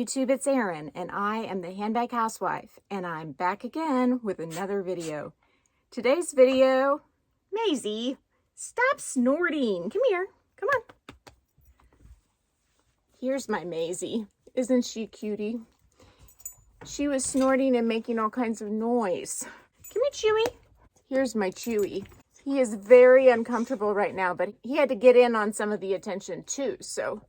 YouTube, it's Erin, and I am the Handbag Housewife, and I'm back again with another video. Today's video, Maisie, stop snorting. Come here, come on. Here's my Maisie. Isn't she a cutie? She was snorting and making all kinds of noise. Come here, Chewy. Here's my Chewy. He is very uncomfortable right now, but he had to get in on some of the attention too, so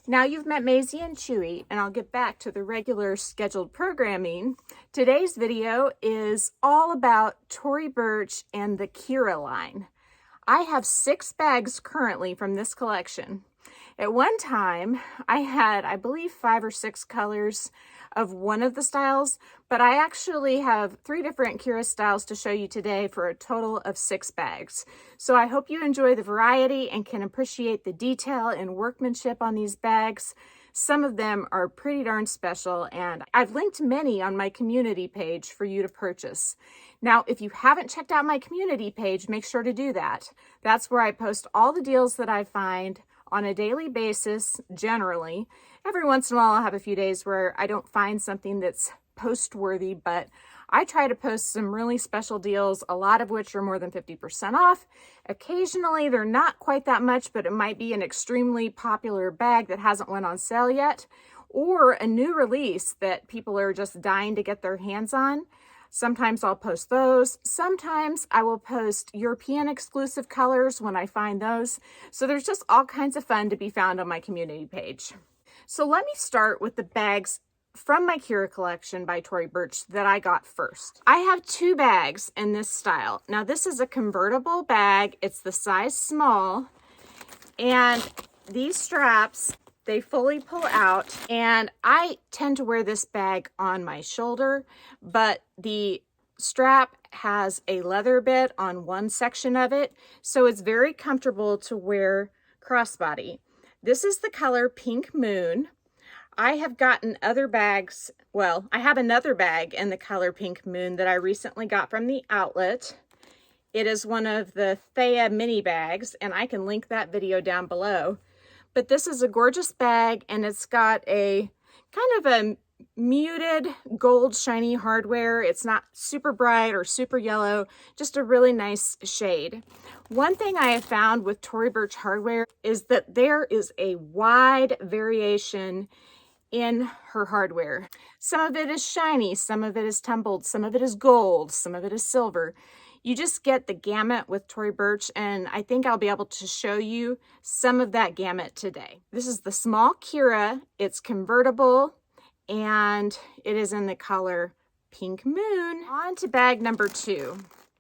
now you've met Maisie and Chewy, and I'll get back to the regular scheduled programming. Today's video is all about Tory Burch and the Kira line. I have 6 bags currently from this collection. At one time, I had, I believe, 5 or 6 colors of one of the styles, but I actually have 3 different Kira styles to show you today for a total of 6 bags. So I hope you enjoy the variety and can appreciate the detail and workmanship on these bags. Some of them are pretty darn special, and I've linked many on my community page for you to purchase. Now, if you haven't checked out my community page, make sure to do that. That's where I post all the deals that I find on a daily basis, generally. Every once in a while, I'll have a few days where I don't find something that's post-worthy, but I try to post some really special deals, a lot of which are more than 50% off. Occasionally, they're not quite that much, but it might be an extremely popular bag that hasn't went on sale yet, or a new release that people are just dying to get their hands on. Sometimes I'll post those. Sometimes I will post European exclusive colors when I find those. So there's just all kinds of fun to be found on my community page. So let me start with the bags from my Kira collection by Tory Burch that I got first. I have 2 bags in this style. Now this is a convertible bag. It's the size small, and these straps, they fully pull out, and I tend to wear this bag on my shoulder, but the strap has a leather bit on one section of it, so it's very comfortable to wear crossbody. This is the color Pink Moon. I have gotten other bags, well, I have another bag in the color Pink Moon that I recently got from the outlet. It is one of the Thea mini bags, and I can link that video down below. But this is a gorgeous bag, and it's got a kind of a muted gold shiny hardware. It's not super bright or super yellow, just a really nice shade. One thing I have found with Tory Burch hardware is that there is a wide variation in her hardware. Some of it is shiny, some of it is tumbled, some of it is gold, some of it is silver. You just get the gamut with Tory Burch, and I think I'll be able to show you some of that gamut today. This is the small Kira. It's convertible, and it is in the color Pink Moon. On to bag number 2.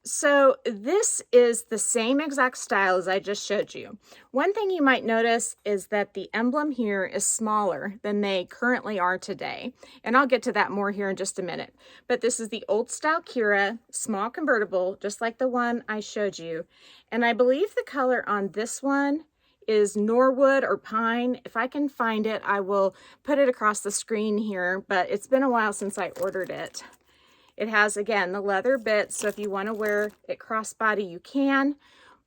So this is the same exact style as I just showed you. One thing you might notice is that the emblem here is smaller than they currently are today. And I'll get to that more here in just a minute. But this is the old style Kira, small convertible, just like the one I showed you. And I believe the color on this one is Norwood or Pine. If I can find it, I will put it across the screen here, but it's been a while since I ordered it. It has, again, the leather bit, so if you want to wear it crossbody, you can.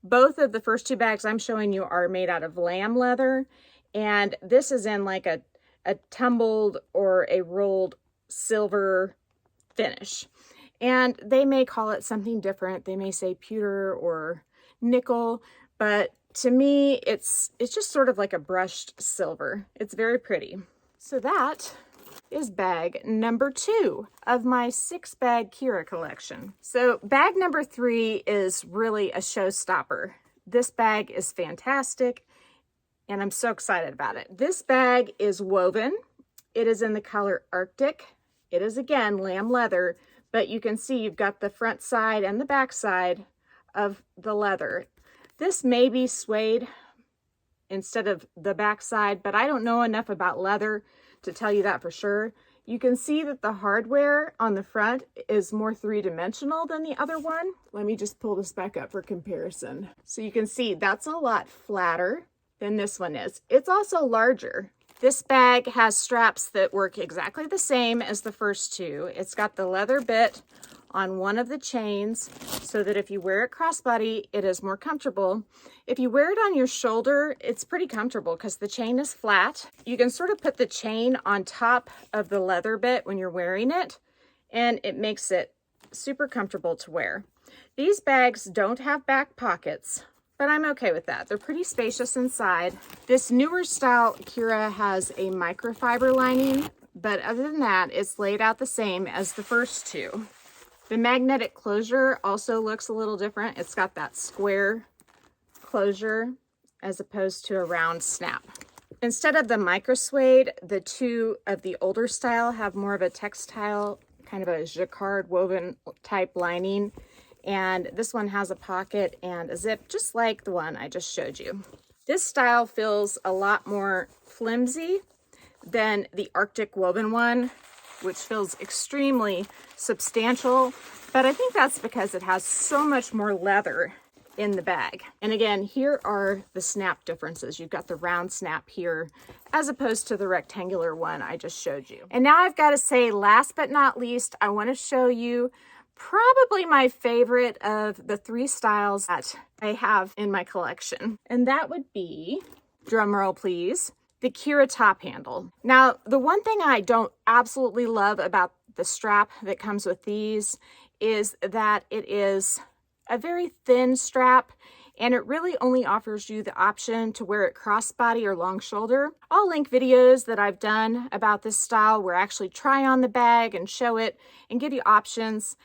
Both of the first 2 bags I'm showing you are made out of lamb leather, and this is in like a tumbled or a rolled silver finish. And they may call it something different. They may say pewter or nickel, but to me, it's just sort of like a brushed silver. It's very pretty. So that is bag number 2 of my 6-bag Kira collection. So bag number 3 is really a showstopper. This bag is fantastic, and I'm so excited about it. This bag is woven. It is in the color Arctic. It is, again, lamb leather, but you can see you've got the front side and the back side of the leather. This may be suede instead of the back side, but I don't know enough about leather to tell you that for sure. You can see that the hardware on the front is more 3-dimensional than the other one. Let me just pull this back up for comparison. So you can see that's a lot flatter than this one is. It's also larger. This bag has straps that work exactly the same as the first 2. It's got the leather bit on one of the chains so that if you wear it crossbody, it is more comfortable. If you wear it on your shoulder, it's pretty comfortable because the chain is flat. You can sort of put the chain on top of the leather bit when you're wearing it, and it makes it super comfortable to wear. These bags don't have back pockets, but I'm okay with that. They're pretty spacious inside. This newer style Kira has a microfiber lining, but other than that, it's laid out the same as the first two. The magnetic closure also looks a little different. It's got that square closure as opposed to a round snap. Instead of the micro suede, the two of the older style have more of a textile, kind of a jacquard woven type lining. And this one has a pocket and a zip, just like the one I just showed you. This style feels a lot more flimsy than the Arctic woven one, which feels extremely substantial, but I think that's because it has so much more leather in the bag. And again, here are the snap differences. You've got the round snap here as opposed to the rectangular one I just showed you. And now I've got to say, last but not least, I want to show you probably my favorite of the three styles that I have in my collection. And that would be, drum roll please, the Kira top handle. Now, the one thing I don't absolutely love about the strap that comes with these is that it is a very thin strap, and it really only offers you the option to wear it crossbody or long shoulder. I'll link videos that I've done about this style where I actually try on the bag and show it and give you options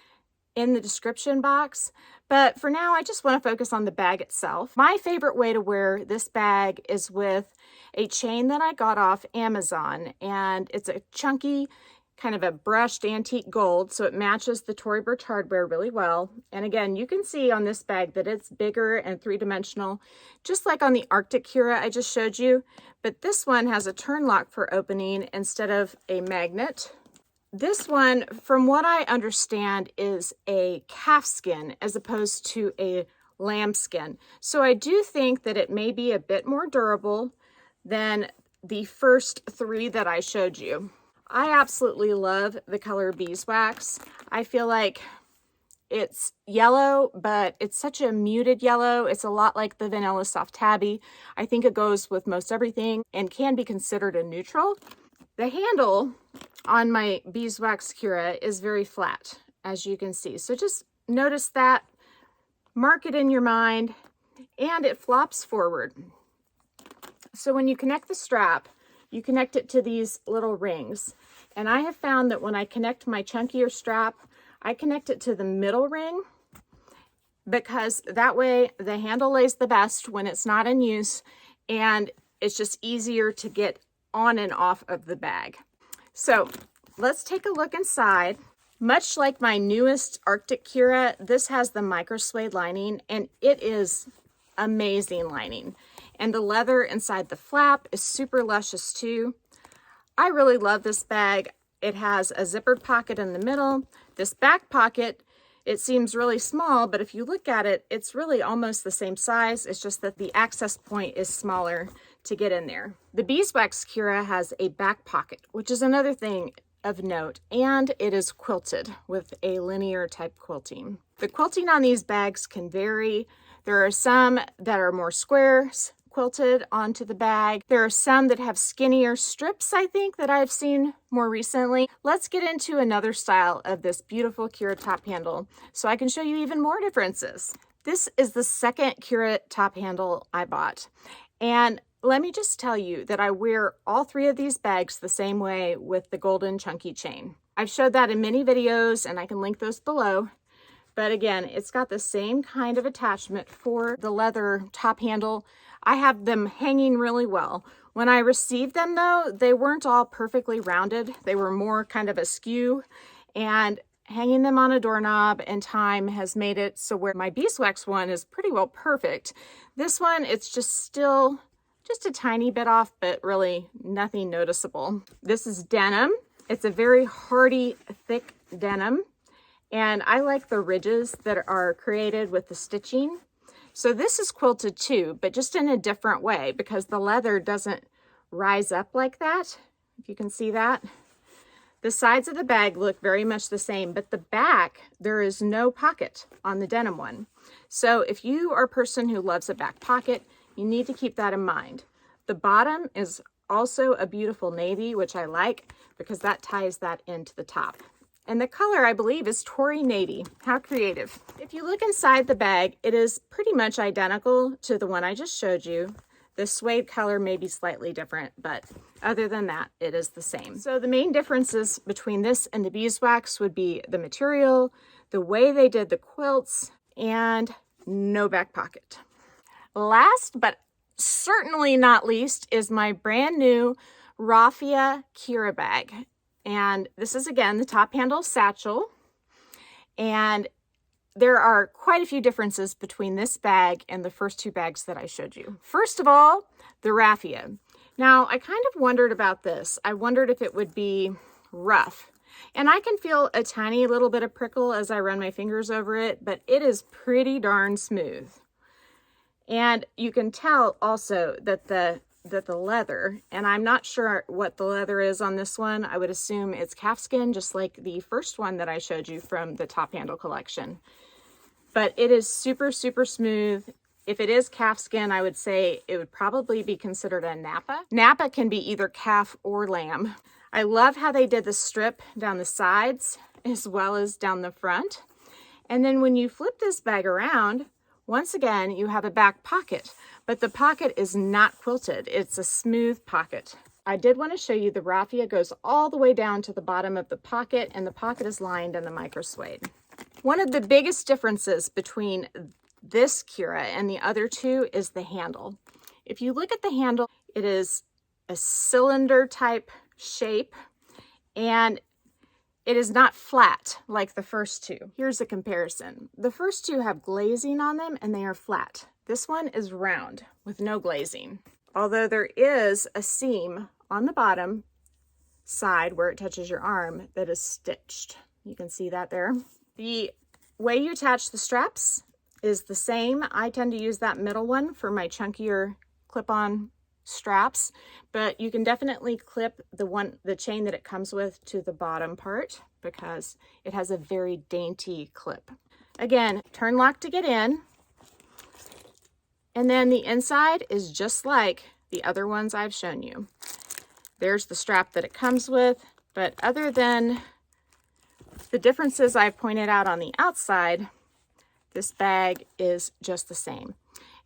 in the description box. But for now, I just want to focus on the bag itself. My favorite way to wear this bag is with a chain that I got off Amazon, and it's a chunky, kind of a brushed antique gold, so it matches the Tory Burch hardware really well. And again, you can see on this bag that it's bigger and three-dimensional, just like on the Artic Kira I just showed you, but this one has a turn lock for opening instead of a magnet. This one, from what I understand, is a calf skin as opposed to a lamb skin. So I do think that it may be a bit more durable than the first three that I showed you. I absolutely love the color beeswax. I feel like it's yellow, but it's such a muted yellow. It's a lot like the Vanilla Soft Tabby. I think it goes with most everything and can be considered a neutral. The handle on my beeswax Kira is very flat, as you can see. So just notice that, mark it in your mind, and it flops forward. So when you connect the strap, you connect it to these little rings. And I have found that when I connect my chunkier strap, I connect it to the middle ring because that way the handle lays the best when it's not in use, and it's just easier to get on and off of the bag. So let's take a look inside. Much like my newest Arctic Kira, this has the micro suede lining, and it is amazing lining. And the leather inside the flap is super luscious too. I really love this bag. It has a zippered pocket in the middle. This back pocket, it seems really small, but if you look at it, it's really almost the same size. It's just that the access point is smaller to get in there. The beeswax Kira has a back pocket, which is another thing of note, and it is quilted with a linear type quilting. The quilting on these bags can vary. There are some that are more squares quilted onto the bag. There are some that have skinnier strips, I think, that I've seen more recently. Let's get into another style of this beautiful Kira top handle so I can show you even more differences. This is the second Kira top handle I bought, and let me just tell you that I wear all three of these bags the same way with the golden chunky chain. I've showed that in many videos, and I can link those below. But again, it's got the same kind of attachment for the leather top handle. I have them hanging really well. When I received them though, they weren't all perfectly rounded. They were more kind of askew, and hanging them on a doorknob in time has made it so where my beeswax one is pretty well perfect. This one, it's just still just a tiny bit off, but really nothing noticeable. This is denim. It's a very hardy, thick denim. And I like the ridges that are created with the stitching. So this is quilted too, but just in a different way because the leather doesn't rise up like that. If you can see that. The sides of the bag look very much the same, but the back, there is no pocket on the denim one. So if you are a person who loves a back pocket, you need to keep that in mind. The bottom is also a beautiful navy, which I like because that ties that into the top. And the color, I believe, is Tory Navy. How creative. If you look inside the bag, it is pretty much identical to the one I just showed you. The suede color may be slightly different, but other than that, it is the same. So the main differences between this and the beeswax would be the material, the way they did the quilts, and no back pocket. Last, but certainly not least, is my brand new Raffia Kira bag. And this is, again, the top handle satchel. And there are quite a few differences between this bag and the first two bags that I showed you. First of all, the raffia. Now, I kind of wondered about this. I wondered if it would be rough. And I can feel a tiny little bit of prickle as I run my fingers over it, but it is pretty darn smooth. And you can tell also that the leather, and I'm not sure what the leather is on this one. I would assume it's calfskin, just like the first one that I showed you from the top handle collection. But it is super, super smooth. If it is calfskin, I would say it would probably be considered a nappa. Nappa can be either calf or lamb. I love how they did the strip down the sides as well as down the front. And then when you flip this bag around, once again, you have a back pocket, but the pocket is not quilted. It's a smooth pocket. I did want to show you the raffia goes all the way down to the bottom of the pocket, and the pocket is lined in the micro suede. One of the biggest differences between this Kira and the other two is the handle. If you look at the handle, it is a cylinder type shape, and it is not flat like the first two. Here's a comparison. The first two have glazing on them and they are flat. This one is round with no glazing. Although there is a seam on the bottom side where it touches your arm that is stitched. You can see that there. The way you attach the straps is the same. I tend to use that middle one for my chunkier clip-on straps, but you can definitely clip the chain that it comes with to the bottom part because it has a very dainty clip. Again, turn lock to get in, and then the inside is just like the other ones I've shown you. There's the strap that it comes with, but other than the differences I've pointed out on the outside, this bag is just the same.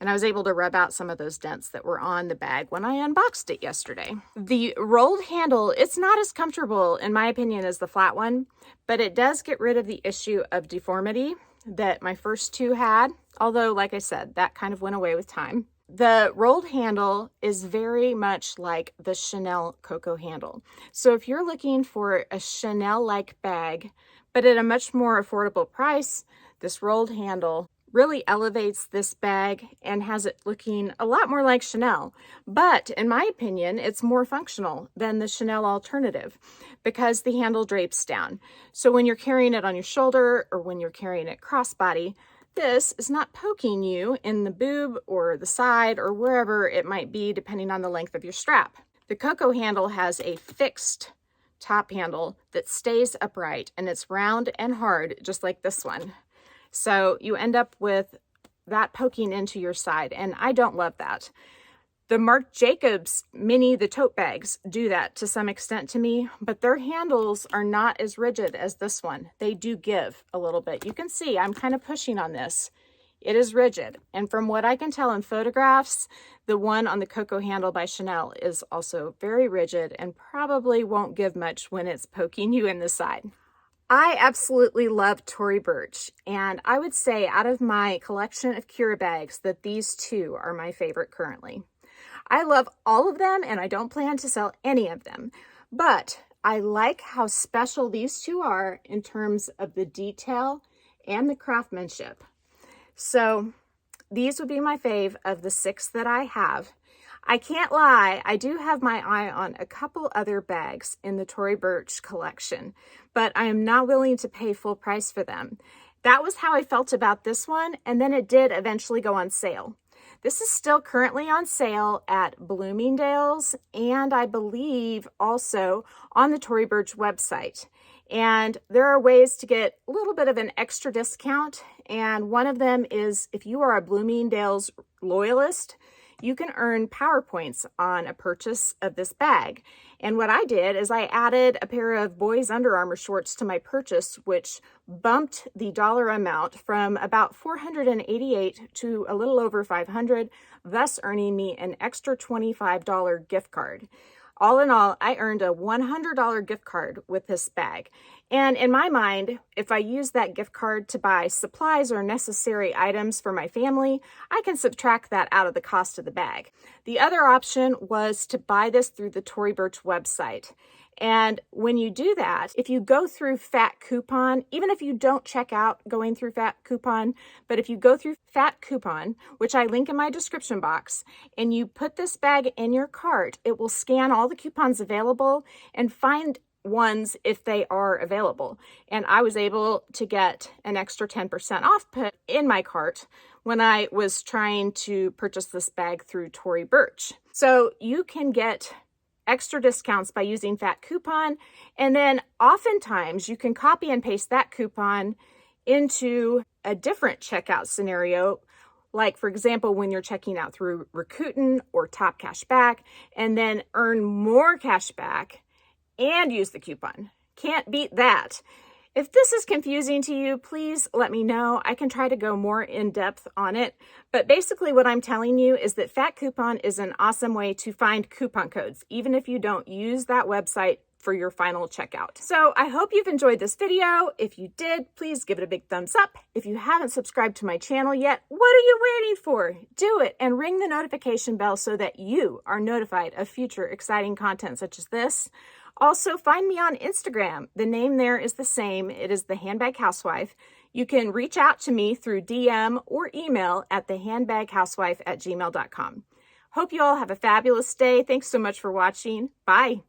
And I was able to rub out some of those dents that were on the bag when I unboxed it yesterday. The rolled handle, it's not as comfortable, in my opinion, as the flat one, but it does get rid of the issue of deformity that my first two had. Although, like I said, that kind of went away with time. The rolled handle is very much like the Chanel Coco handle. So if you're looking for a Chanel-like bag, but at a much more affordable price, this rolled handle really elevates this bag and has it looking a lot more like Chanel. But in my opinion, it's more functional than the Chanel alternative because the handle drapes down. So when you're carrying it on your shoulder or when you're carrying it crossbody, this is not poking you in the boob or the side or wherever it might be, depending on the length of your strap. The Coco handle has a fixed top handle that stays upright, and it's round and hard, just like this one. So you end up with that poking into your side, and I don't love that. The Marc Jacobs mini, the tote bags, do that to some extent to me, but their handles are not as rigid as this one. They do give a little bit. You can see I'm kind of pushing on this. It is rigid, and from what I can tell in photographs, the one on the Coco handle by Chanel is also very rigid and probably won't give much when it's poking you in the side. I absolutely love Tory Burch, and I would say out of my collection of Kira bags that these two are my favorite currently. I love all of them, and I don't plan to sell any of them, but I like how special these two are in terms of the detail and the craftsmanship. So these would be my fave of the 6 that I have. I can't lie, I do have my eye on a couple other bags in the Tory Burch collection, but I am not willing to pay full price for them. That was how I felt about this one, and then it did eventually go on sale. This is still currently on sale at Bloomingdales and I believe also on the Tory Burch website. And there are ways to get a little bit of an extra discount. And one of them is if you are a Bloomingdales loyalist, you can earn PowerPoints on a purchase of this bag. And what I did is I added a pair of boys Under Armour shorts to my purchase, which bumped the dollar amount from about $488 to a little over $500, thus earning me an extra $25 gift card. All in all, I earned a $100 gift card with this bag. And in my mind, if I use that gift card to buy supplies or necessary items for my family, I can subtract that out of the cost of the bag. The other option was to buy this through the Tory Burch website. And when you do that, if you go through Fat Coupon, even if you don't check out going through Fat Coupon, but if you go through Fat Coupon, which I link in my description box, and you put this bag in your cart, it will scan all the coupons available and find ones if they are available. And I was able to get an extra 10% off put in my cart when I was trying to purchase this bag through Tory Burch. So you can get extra discounts by using Fat Coupon, and then oftentimes you can copy and paste that coupon into a different checkout scenario, like for example when you're checking out through Rakuten or TopCashBack, and then earn more cash back and use the coupon. Can't beat that. If this is confusing to you, please let me know. I can try to go more in depth on it. But basically what I'm telling you is that Fat Coupon is an awesome way to find coupon codes, even if you don't use that website for your final checkout. So I hope you've enjoyed this video. If you did, please give it a big thumbs up. If you haven't subscribed to my channel yet, what are you waiting for? Do it and ring the notification bell so that you are notified of future exciting content such as this. Also, find me on Instagram. The name there is the same. It is The Handbag Housewife. You can reach out to me through DM or email at thehandbaghousewife@gmail.com. Hope you all have a fabulous day. Thanks so much for watching. Bye.